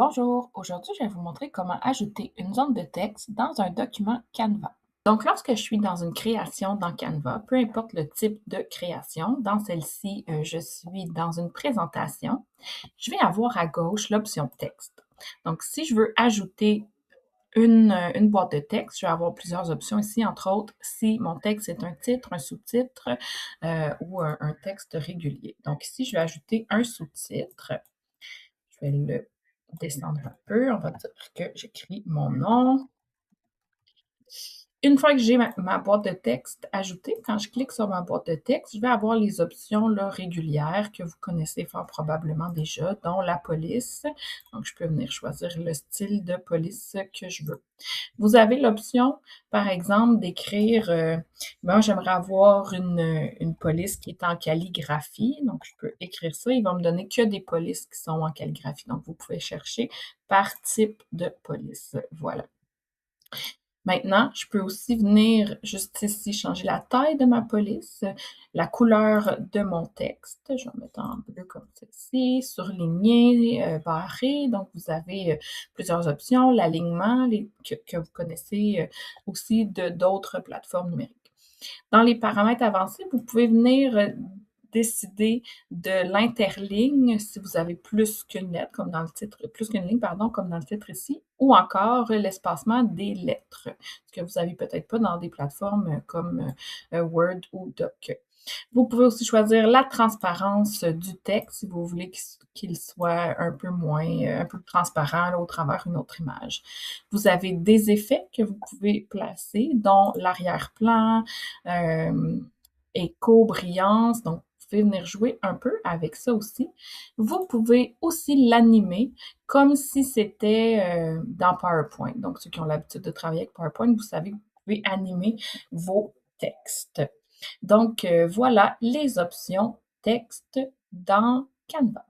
Bonjour, aujourd'hui je vais vous montrer comment ajouter une zone de texte dans un document Canva. Donc lorsque je suis dans une création dans Canva, peu importe le type de création, dans celle-ci je suis dans une présentation, je vais avoir à gauche l'option texte. Donc si je veux ajouter une boîte de texte, je vais avoir plusieurs options ici, entre autres si mon texte est un titre, un sous-titre ou un texte régulier. Donc ici je vais ajouter un sous-titre. Je vais le descendre un peu. On va dire que j'écris mon nom. Une fois que j'ai ma boîte de texte ajoutée, quand je clique sur ma boîte de texte, je vais avoir les options là, régulières que vous connaissez fort probablement déjà, dont la police. Donc, je peux venir choisir le style de police que je veux. Vous avez l'option, par exemple, d'écrire, moi j'aimerais avoir une police qui est en calligraphie, donc je peux écrire ça, il va me donner que des polices qui sont en calligraphie. Donc vous pouvez chercher par type de police, voilà. Maintenant, je peux aussi venir juste ici changer la taille de ma police, la couleur de mon texte. Je vais mettre en bleu comme ceci, surligné, barré. Donc, vous avez plusieurs options, l'alignement que vous connaissez aussi de d'autres plateformes numériques. Dans les paramètres avancés, vous pouvez venir décider de l'interligne si vous avez plus qu'une lettre, comme dans le titre, plus qu'une ligne, pardon, comme dans le titre ici, ou encore l'espacement des lettres, ce que vous n'avez peut-être pas dans des plateformes comme Word ou Doc. Vous pouvez aussi choisir la transparence du texte si vous voulez qu'il soit un peu moins, un peu transparent là, au travers une autre image. Vous avez des effets que vous pouvez placer, dont l'arrière-plan, écho, brillance, donc vous pouvez venir jouer un peu avec ça aussi. Vous pouvez aussi l'animer comme si c'était dans PowerPoint. Donc, ceux qui ont l'habitude de travailler avec PowerPoint, vous savez que vous pouvez animer vos textes. Donc, voilà les options texte dans Canva.